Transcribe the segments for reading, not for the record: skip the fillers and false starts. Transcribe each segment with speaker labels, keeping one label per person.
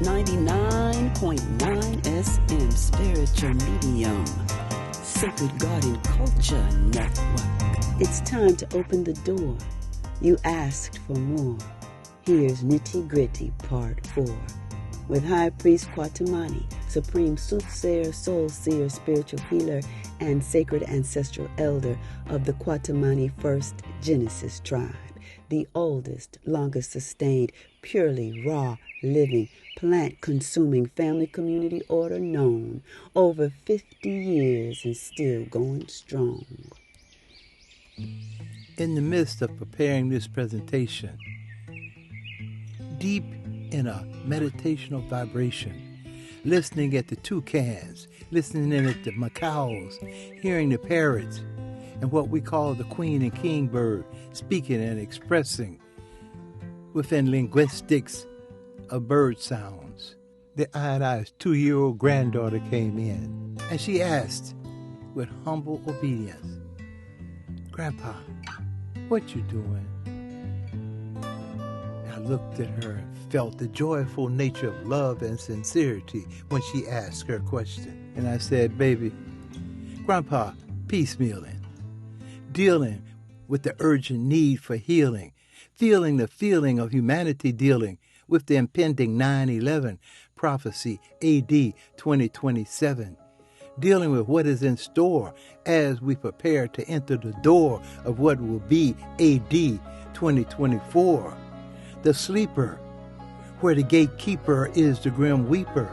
Speaker 1: 99.9 SM Spiritual Medium, Sacred Garden Culture Network. It's time to open the door. You asked for more. Here's Nitty Gritty Part 4 with High Priest Kwatamani, Supreme Soothsayer, Soul Seer, Spiritual Healer, and Sacred Ancestral Elder of the Kwatamani First Genesis Tribe, the oldest, longest sustained, purely raw, living, plant-consuming family community order known, over 50 years and still going strong.
Speaker 2: In the midst of preparing this presentation, deep in a meditational vibration, listening at the toucans, listening in at the macaws, hearing the parrots, and what we call the queen and king bird speaking and expressing within linguistics of bird sounds. The I's 2-year-old granddaughter came in, and she asked with humble obedience, "Grandpa, what you doing?" I looked at her and felt the joyful nature of love and sincerity when she asked her question. And I said, "Baby, Grandpa, piecemealing, dealing with the urgent need for healing, feeling the feeling of humanity dealing with the impending 9/11 prophecy AD 2027, dealing with what is in store as we prepare to enter the door of what will be AD 2024, the sleeper, where the gatekeeper is the grim weeper,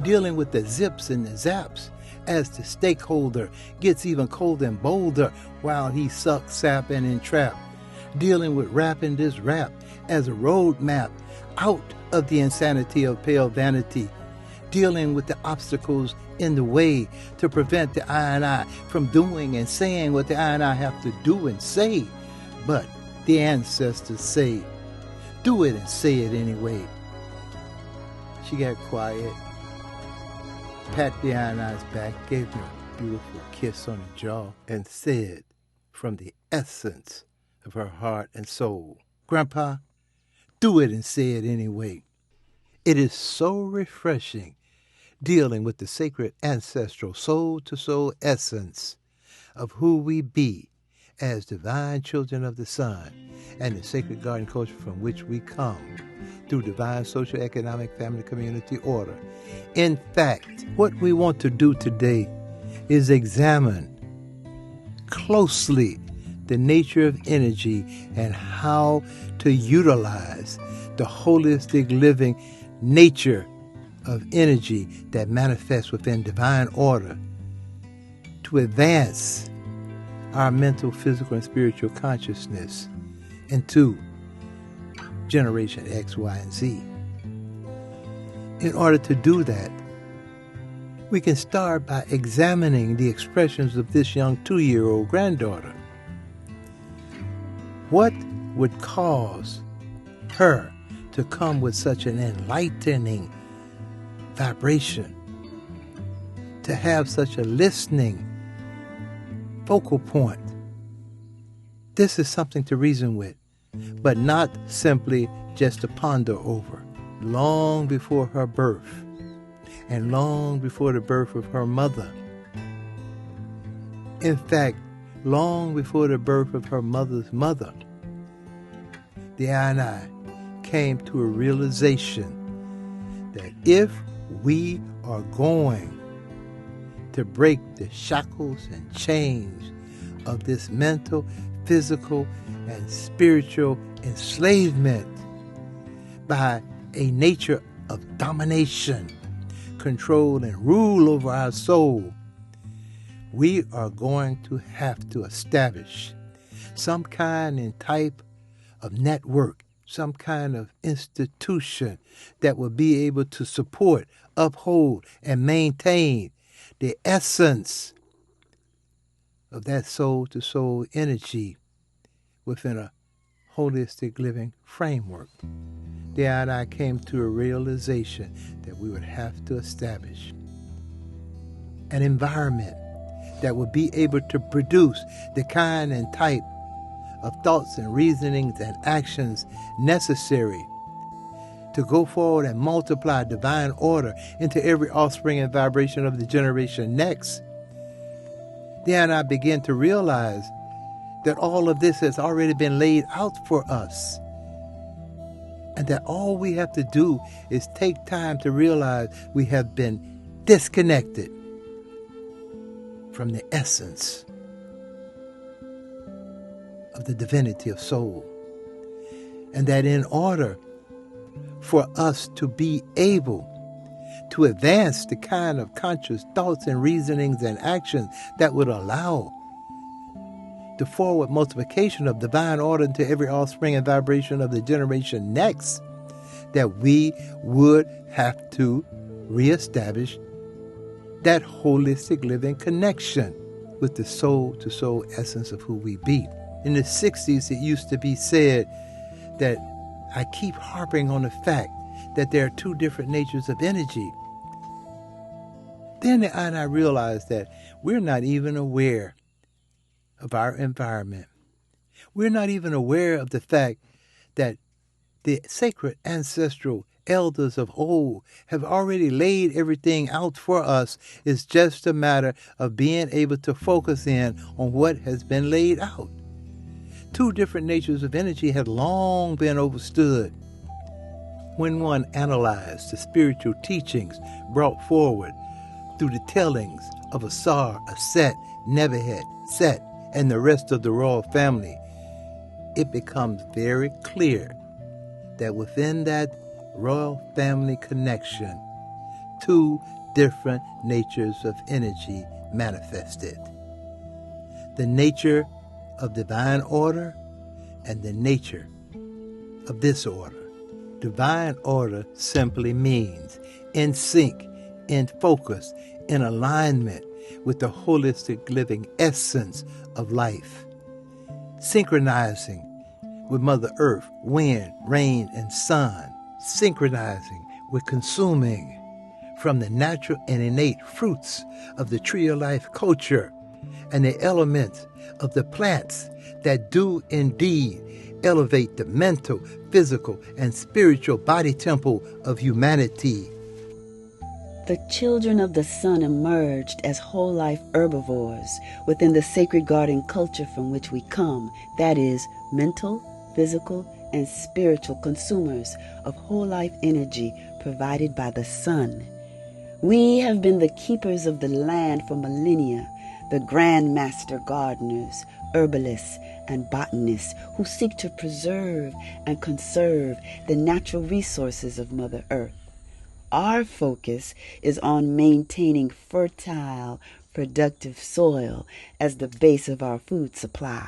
Speaker 2: dealing with the zips and the zaps as the stakeholder gets even colder and bolder while he sucks, sap, and entrap, dealing with rapping this rap as a roadmap out of the insanity of pale vanity, dealing with the obstacles in the way to prevent the I and I from doing and saying what the I and I have to do and say. But the ancestors say, do it and say it anyway." She got quiet, pat the I and I's back, gave me a beautiful kiss on the jaw, and said from the essence of her heart and soul, "Grandpa, do it and say it anyway." It is so refreshing dealing with the sacred ancestral soul-to-soul essence of who we be as divine children of the sun and the sacred garden culture from which we come through divine social, economic, family, community order. In fact, what we want to do today is examine closely the nature of energy and how to utilize the holistic living nature of energy that manifests within divine order to advance our mental, physical, and spiritual consciousness into Generation X, Y, and Z. In order to do that, we can start by examining the expressions of this young 2-year-old granddaughter. What would cause her to come with such an enlightening vibration, to have such a listening focal point? This is something to reason with, but not simply just to ponder over. Long before her birth, and long before the birth of her mother, in fact, long before the birth of her mother's mother, the I and I came to a realization that if we are going to break the shackles and chains of this mental, physical, and spiritual enslavement by a nature of domination, control, and rule over our soul, we are going to have to establish some kind and type of network, some kind of institution that will be able to support, uphold, and maintain the essence of that soul-to-soul energy within a holistic living framework. The I and I came to a realization that we would have to establish an environment that would be able to produce the kind and type of thoughts and reasonings and actions necessary to go forward and multiply divine order into every offspring and vibration of the generation next, then I begin to realize that all of this has already been laid out for us. And that all we have to do is take time to realize we have been disconnected from the essence of the divinity of soul. And that in order for us to be able to advance the kind of conscious thoughts and reasonings and actions that would allow the forward multiplication of divine order into every offspring and vibration of the generation next, that we would have to reestablish that holistic living connection with the soul-to-soul essence of who we be. In the 60s, it used to be said that I keep harping on the fact that there are two different natures of energy. Then I realized that we're not even aware of our environment. We're not even aware of the fact that the sacred ancestral elders of old have already laid everything out for us. It's just a matter of being able to focus in on what has been laid out. Two different natures of energy have long been understood. When one analyzed the spiritual teachings brought forward through the tellings of Asar, Aset, Nebuchadnezzar, Set, and the rest of the royal family, it becomes very clear that within that royal family connection, two different natures of energy manifested. The nature of divine order and the nature of disorder. Divine order simply means in sync, in focus, in alignment with the holistic living essence of life, synchronizing with Mother Earth, wind, rain, and sun, synchronizing with consuming from the natural and innate fruits of the tree of life culture and the elements of the plants that do indeed elevate the mental, physical, and spiritual body temple of humanity.
Speaker 1: The children of the sun emerged as whole-life herbivores within the sacred garden culture from which we come, that is, mental, physical, and spiritual consumers of whole-life energy provided by the sun. We have been the keepers of the land for millennia, the grandmaster gardeners, herbalists, and botanists who seek to preserve and conserve the natural resources of Mother Earth. Our focus is on maintaining fertile, productive soil as the base of our food supply.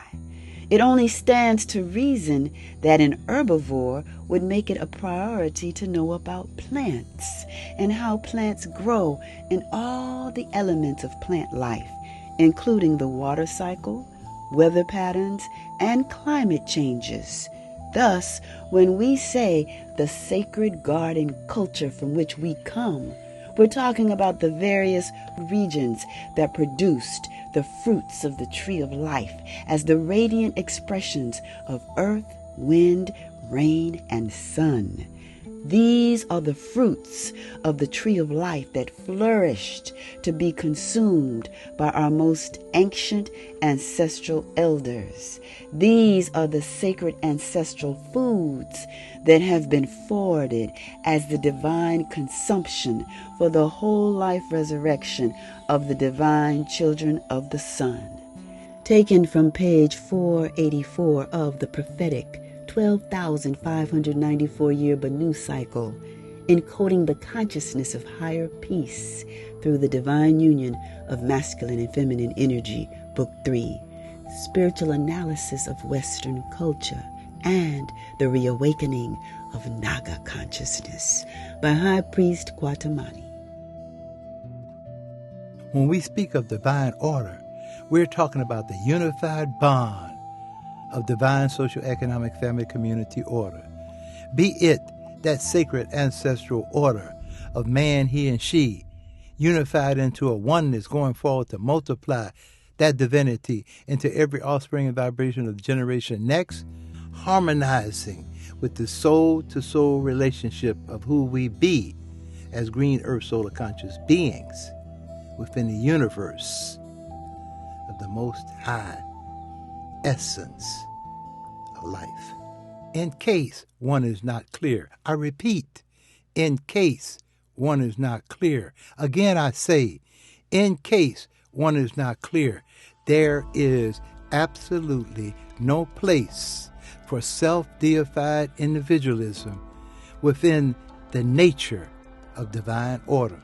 Speaker 1: It only stands to reason that an herbivore would make it a priority to know about plants and how plants grow and all the elements of plant life, including the water cycle, weather patterns, and climate changes. Thus, when we say the sacred garden culture from which we come, we're talking about the various regions that produced the fruits of the tree of life as the radiant expressions of earth, wind, rain, and sun. These are the fruits of the tree of life that flourished to be consumed by our most ancient ancestral elders. These are the sacred ancestral foods that have been forwarded as the divine consumption for the whole life resurrection of the divine children of the sun. Taken from page 484 of the prophetic 12,594-year Banu cycle, encoding the consciousness of higher peace through the divine union of masculine and feminine energy, Book 3, Spiritual Analysis of Western Culture, and the Reawakening of Naga Consciousness by High Priest Kwatamani.
Speaker 2: When we speak of divine order, we're talking about the unified bond of divine social, economic, family, community order. Be it that sacred ancestral order of man, he, and she, unified into a oneness going forward to multiply that divinity into every offspring and vibration of the generation next, harmonizing with the soul-to-soul relationship of who we be as green earth solar conscious beings within the universe of the most high essence of life. In case one is not clear, I repeat, in case one is not clear. Again, I say, in case one is not clear, there is absolutely no place for self-deified individualism within the nature of divine order.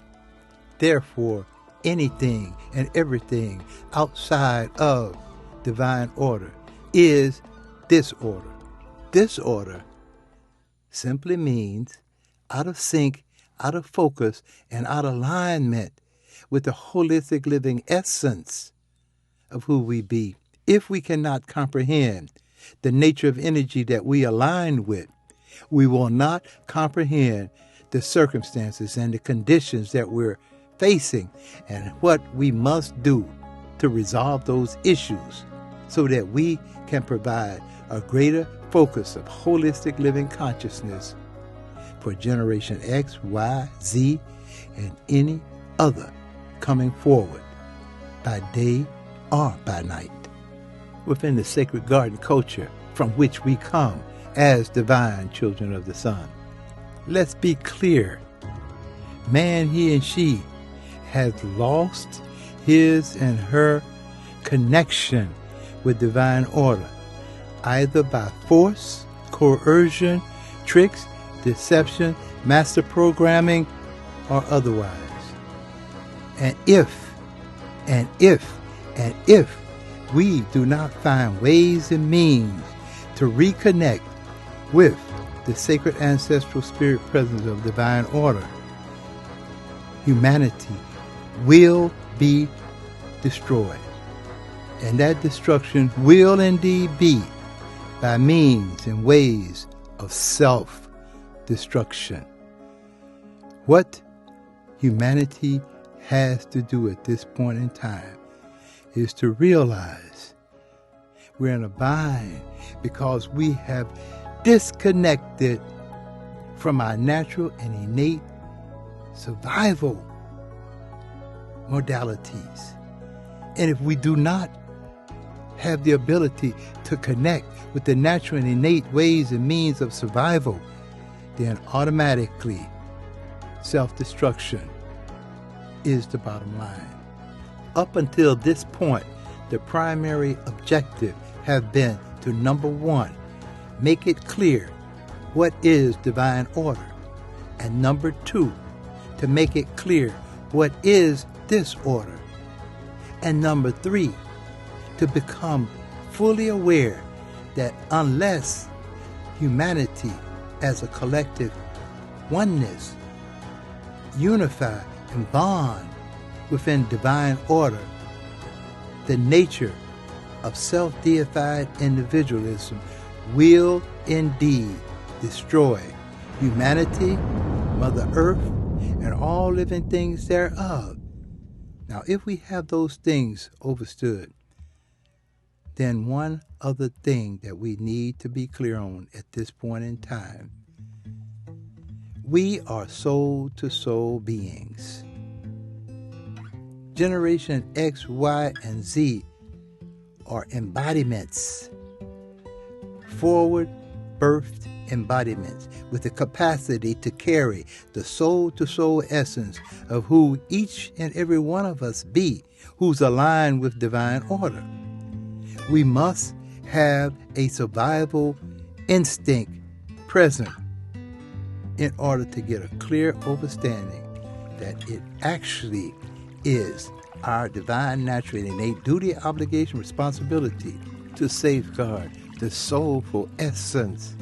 Speaker 2: Therefore, anything and everything outside of divine order is disorder. Disorder simply means out of sync, out of focus, and out of alignment with the holistic living essence of who we be. If we cannot comprehend the nature of energy that we align with, we will not comprehend the circumstances and the conditions that we're facing and what we must do to resolve those issues so that we can provide a greater focus of holistic living consciousness for Generation X, Y, Z, and any other coming forward by day or by night. Within the sacred garden culture from which we come as divine children of the sun, let's be clear. Man, he and she, has lost his and her connection with divine order, either by force, coercion, tricks, deception, master programming, or otherwise. And if we do not find ways and means to reconnect with the sacred ancestral spirit presence of divine order, humanity will be destroyed. And that destruction will indeed be by means and ways of self-destruction. What humanity has to do at this point in time is to realize we're in a bind because we have disconnected from our natural and innate survival modalities. And if we do not have the ability to connect with the natural and innate ways and means of survival, then automatically self-destruction is the bottom line. Up until this point, the primary objective have been to, number one, make it clear what is divine order, and number two, to make it clear what is disorder, and number three, to become fully aware that unless humanity as a collective oneness unify and bond within divine order, the nature of self-deified individualism will indeed destroy humanity, Mother Earth, and all living things thereof. Now, if we have those things understood, then one other thing that we need to be clear on at this point in time: we are soul-to-soul beings. Generation X, Y, and Z are embodiments, forward-birthed embodiments with the capacity to carry the soul-to-soul essence of who each and every one of us be, who's aligned with divine order. We must have a survival instinct present in order to get a clear understanding that it actually is our divine, natural, and innate duty, obligation, responsibility to safeguard the soulful essence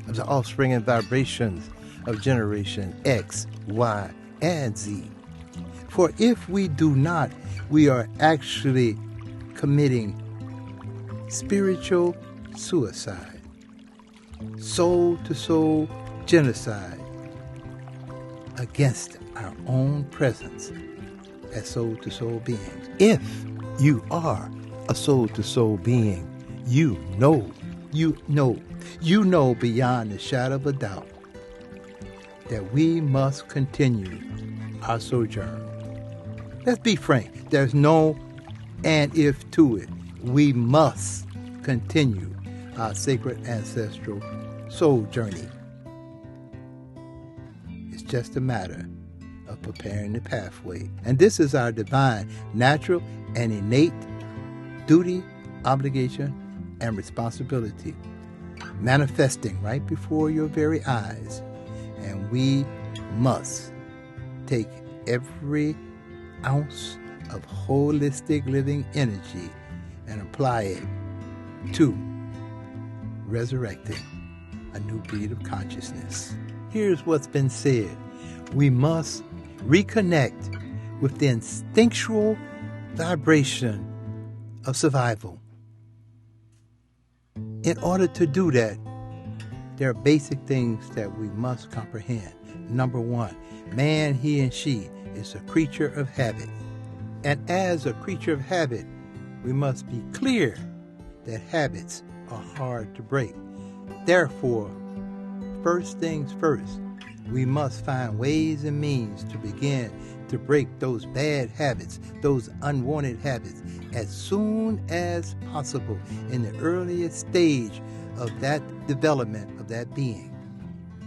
Speaker 2: of the offspring and vibrations of Generation X, Y, and Z. For if we do not, we are actually committing spiritual suicide, soul-to-soul genocide against our own presence as soul-to-soul beings. If you are a soul-to-soul being, you know You know beyond the shadow of a doubt that we must continue our sojourn. Let's be frank. There's no and if to it. We must continue our sacred ancestral soul journey. It's just a matter of preparing the pathway. And this is our divine, natural, and innate duty, obligation, and responsibility, manifesting right before your very eyes. And we must take every ounce of holistic living energy and apply it to resurrecting a new breed of consciousness. Here's what's been said. We must reconnect with the instinctual vibration of survival. In order to do that, there are basic things that we must comprehend. Number one, man, he and she, is a creature of habit. And as a creature of habit, we must be clear that habits are hard to break. Therefore, first things first, we must find ways and means to begin to break those bad habits, those unwanted habits, as soon as possible in the earliest stage of that development of that being.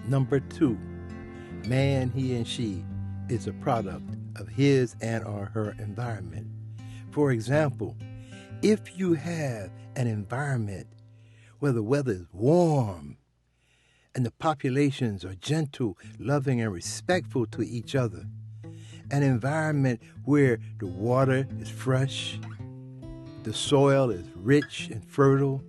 Speaker 2: Number two, man, he and she, is a product of his and or her environment. For example, if you have an environment where the weather is warm and the populations are gentle, loving, and respectful to each other, an environment where the water is fresh, the soil is rich and fertile,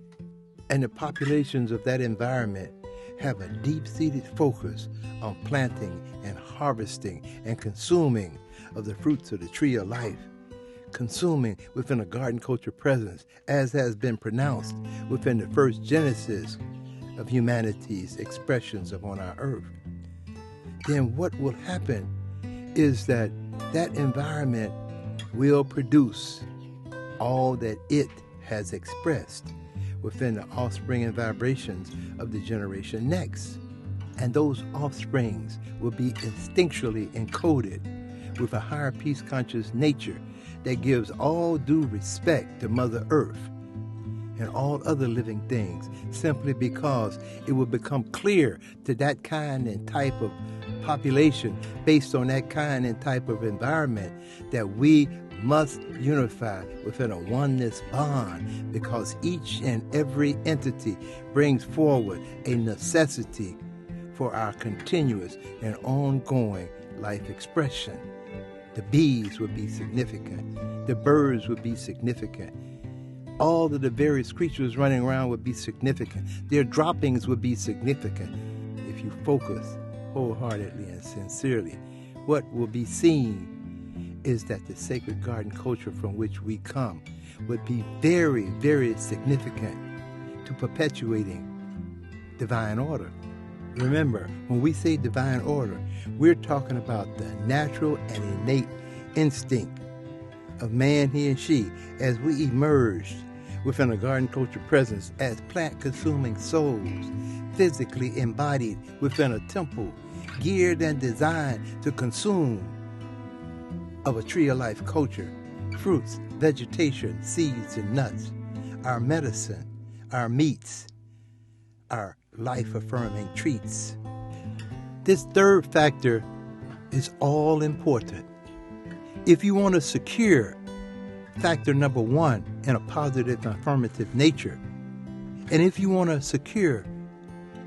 Speaker 2: and the populations of that environment have a deep-seated focus on planting and harvesting and consuming of the fruits of the tree of life, consuming within a garden culture presence, as has been pronounced within the first genesis of humanity's expressions upon our earth, then what will happen is that that environment will produce all that it has expressed within the offspring and vibrations of the generation next. And those offsprings will be instinctually encoded with a higher peace conscious nature that gives all due respect to Mother Earth and all other living things, simply because it will become clear to that kind and type of population, based on that kind and type of environment, that we must unify within a oneness bond, because each and every entity brings forward a necessity for our continuous and ongoing life expression. The bees would be significant. The birds would be significant. All of the various creatures running around would be significant. Their droppings would be significant. If you focus wholeheartedly and sincerely, what will be seen is that the sacred garden culture from which we come would be very, very significant to perpetuating divine order. Remember, when we say divine order, we're talking about the natural and innate instinct of man, he and she, as we emerged within a garden culture presence as plant-consuming souls, physically embodied within a temple, geared and designed to consume of a tree of life culture, fruits, vegetation, seeds, and nuts, our medicine, our meats, our life-affirming treats. This third factor is all important. If you want to secure factor number one in a positive and affirmative nature, and if you want to secure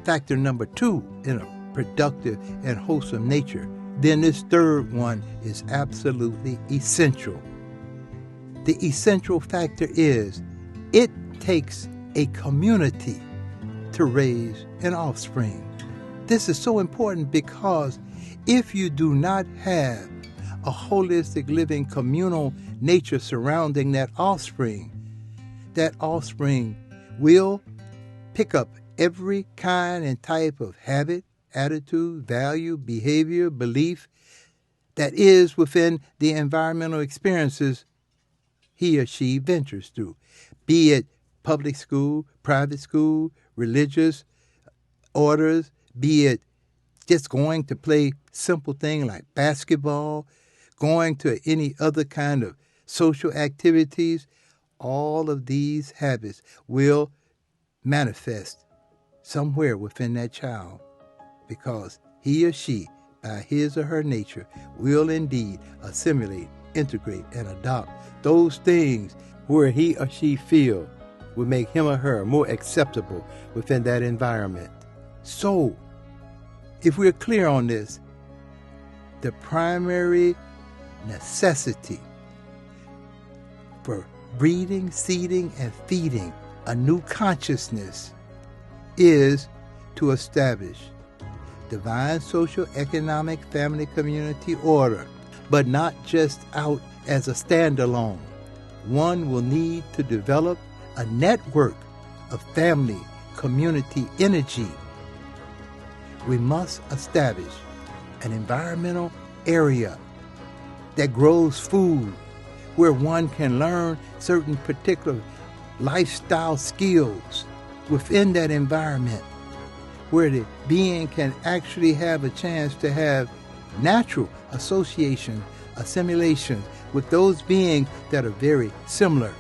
Speaker 2: factor number two in a productive and wholesome nature, then this third one is absolutely essential. The essential factor is it takes a community to raise an offspring. This is so important because if you do not have a holistic living communal nature surrounding that offspring will pick up every kind and type of habit, attitude, value, behavior, belief that is within the environmental experiences he or she ventures through, be it public school, private school, religious orders, be it just going to play simple thing like basketball, going to any other kind of social activities, all of these habits will manifest somewhere within that child because he or she, by his or her nature, will indeed assimilate, integrate, and adopt those things where he or she feel will make him or her more acceptable within that environment. So, if we're clear on this, the primary necessity for breeding, seeding, and feeding a new consciousness is to establish divine social, economic, family, community order, but not just out as a standalone. One will need to develop a network of family, community energy. We must establish an environmental area that grows food, where one can learn certain particular lifestyle skills within that environment, where the being can actually have a chance to have natural association, assimilation with those beings that are very similar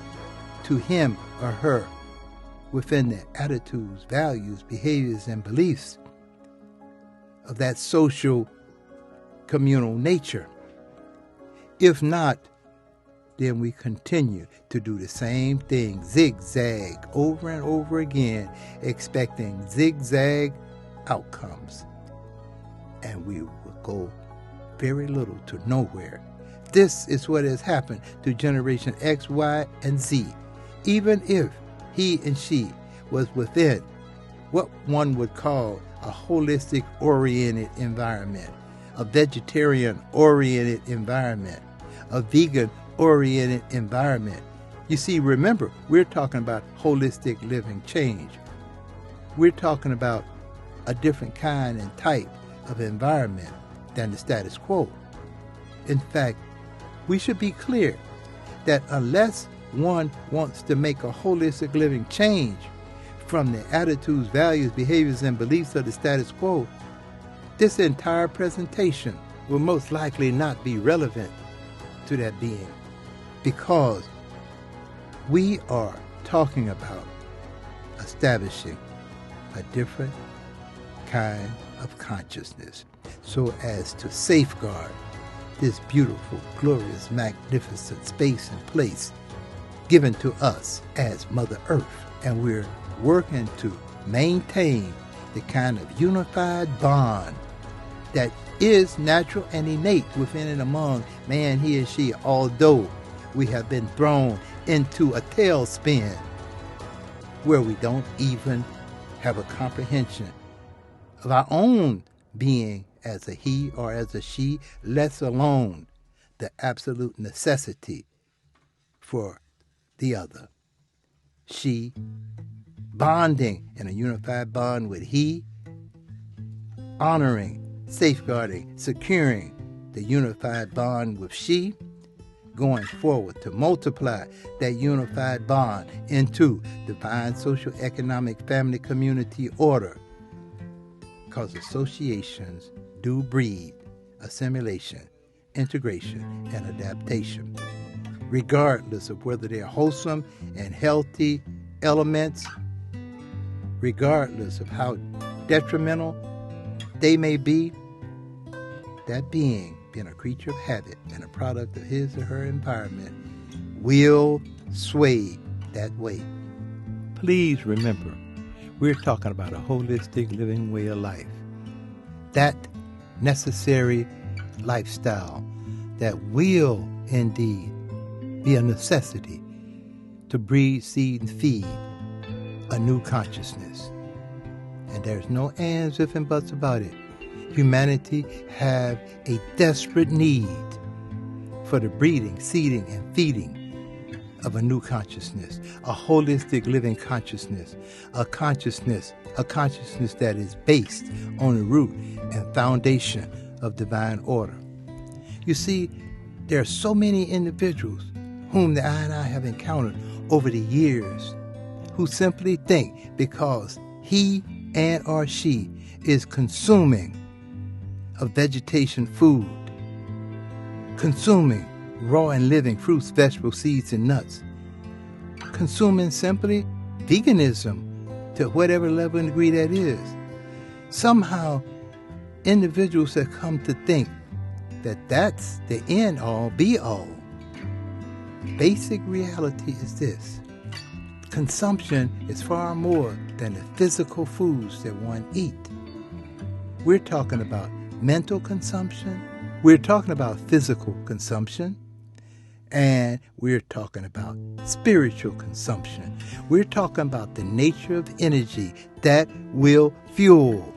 Speaker 2: to him or her within their attitudes, values, behaviors, and beliefs of that social communal nature. If not, then we continue to do the same thing, zigzag, over and over again, expecting zigzag outcomes. And we will go very little to nowhere. This is what has happened to Generation X, Y, and Z. Even if he and she was within what one would call a holistic-oriented environment, a vegetarian-oriented environment, a vegan-oriented environment. You see, remember, we're talking about holistic living change. We're talking about a different kind and type of environment than the status quo. In fact, we should be clear that unless one wants to make a holistic living change from the attitudes, values, behaviors, and beliefs of the status quo, this entire presentation will most likely not be relevant to that being, because we are talking about establishing a different kind of consciousness so as to safeguard this beautiful, glorious, magnificent space and place given to us as Mother Earth. And we're working to maintain the kind of unified bond that is natural and innate within and among man, he and she, although we have been thrown into a tailspin where we don't even have a comprehension of our own being as a he or as a she, let alone the absolute necessity for the other. She bonding in a unified bond with he, honoring, safeguarding, securing the unified bond with she, going forward to multiply that unified bond into divine social, economic, family, community order. Because associations do breed assimilation, integration, and adaptation, regardless of whether they're wholesome and healthy elements, regardless of how detrimental they may be. That being a creature of habit and a product of his or her environment will sway that way. Please remember, we're talking about a holistic living way of life. That necessary lifestyle that will indeed be a necessity to breed, seed, and feed a new consciousness. And there's no ands, ifs, and buts about it. Humanity have a desperate need for the breeding, seeding, and feeding of a new consciousness, a holistic living consciousness, a consciousness that is based on the root and foundation of divine order. You see, there are so many individuals whom I have encountered over the years who simply think because he and or she is consuming a vegetation food, consuming raw and living fruits, vegetables, seeds, and nuts, consuming simply veganism to whatever level and degree that is. Somehow, individuals have come to think that that's the end-all, be-all. Basic reality is this. Consumption is far more than the physical foods that one eat. We're talking about mental consumption, we're talking about physical consumption, and we're talking about spiritual consumption. We're talking about the nature of energy that will fuel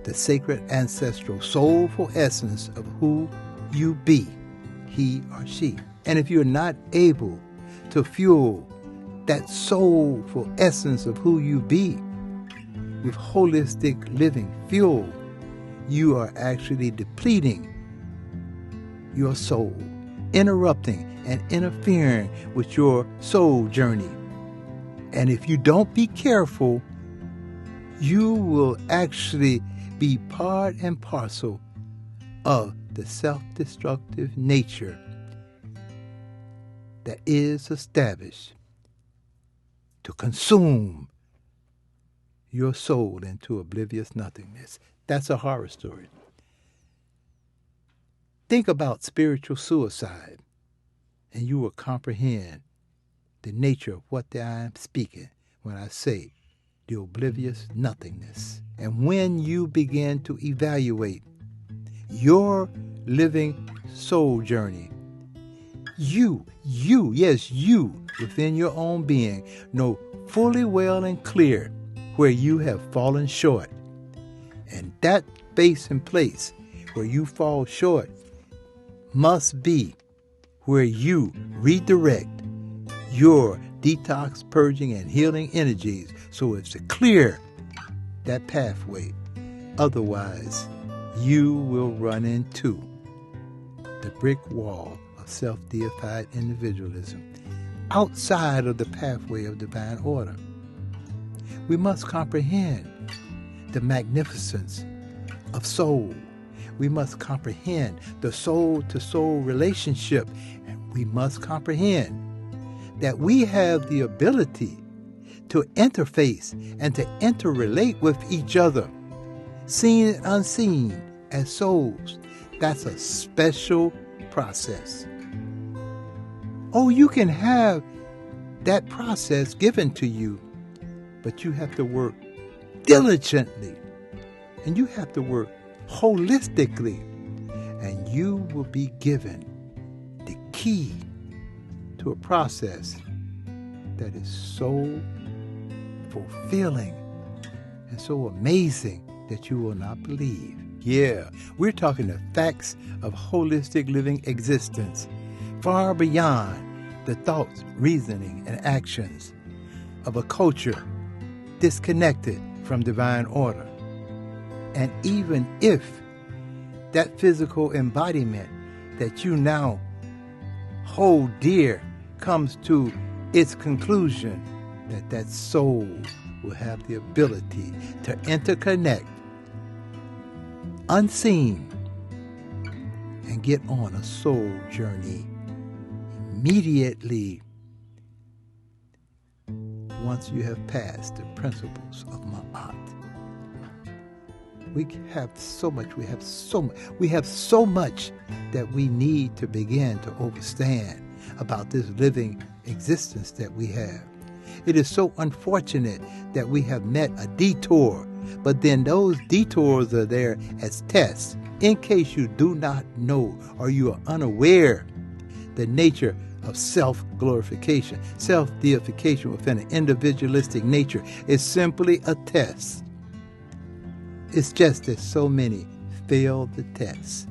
Speaker 2: the sacred ancestral soulful essence of who you be, he or she. And if you're not able to fuel that soulful essence of who you be with holistic living fuel, you are actually depleting your soul, interrupting and interfering with your soul journey. And if you don't be careful, you will actually be part and parcel of the self-destructive nature that is established to consume your soul into oblivious nothingness. That's a horror story. Think about spiritual suicide, and you will comprehend the nature of what I am speaking when I say the oblivious nothingness. And when you begin to evaluate your living soul journey, you, within your own being, know fully well and clear where you have fallen short. And that space and place where you fall short must be where you redirect your detox, purging, and healing energies so as to clear that pathway. Otherwise, you will run into the brick wall of self-deified individualism outside of the pathway of divine order. We must comprehend the magnificence of soul. We must comprehend the soul-to-soul relationship, and we must comprehend that we have the ability to interface and to interrelate with each other, seen and unseen, as souls. That's a special process. Oh, you can have that process given to you, but you have to work diligently, and you have to work holistically, and you will be given the key to a process that is so fulfilling and so amazing that you will not believe. Yeah, we're talking the facts of holistic living existence, far beyond the thoughts, reasoning, and actions of a culture disconnected from divine order. And even if that physical embodiment that you now hold dear comes to its conclusion, that soul will have the ability to interconnect unseen and get on a soul journey immediately once you have passed the principles of Ma'at. We have so much that we need to begin to understand about this living existence that we have. It is so unfortunate that we have met a detour, but then those detours are there as tests in case you do not know or you are unaware the nature of self-glorification. Self-deification within an individualistic nature is simply a test. It's just that so many fail the test.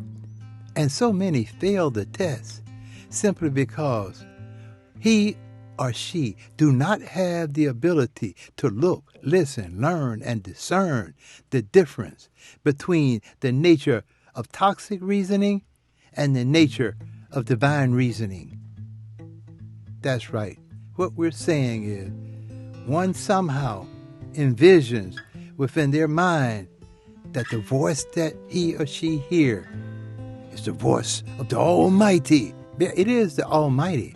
Speaker 2: And so many fail the test simply because he or she do not have the ability to look, listen, learn, and discern the difference between the nature of toxic reasoning and the nature of divine reasoning. That's right. What we're saying is one somehow envisions within their mind that the voice that he or she hear is the voice of the Almighty. It is the Almighty,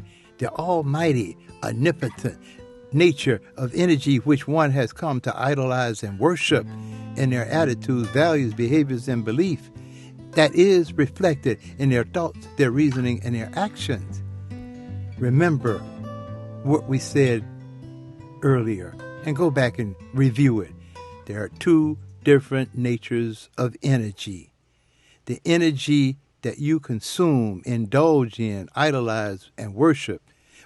Speaker 2: omnipotent nature of energy which one has come to idolize and worship in their attitudes, values, behaviors, and belief. That is reflected in their thoughts, their reasoning, and their actions. Remember what we said earlier and go back and review it. There are two different natures of energy. The energy that you consume, indulge in, idolize, and worship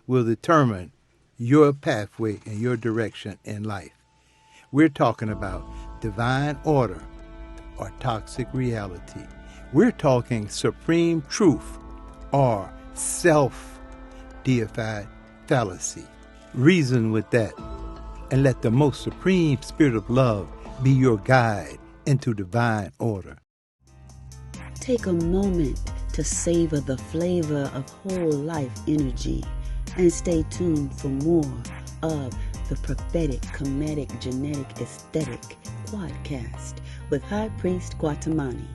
Speaker 2: will determine your pathway and your direction in life. We're talking about divine order or toxic reality. We're talking supreme truth or self-deified fallacy. Reason with that and let the most supreme spirit of love be your guide into divine order.
Speaker 1: Take a moment to savor the flavor of whole life energy and stay tuned for more of the prophetic, comedic, genetic, aesthetic podcast with High Priest Kwatamani.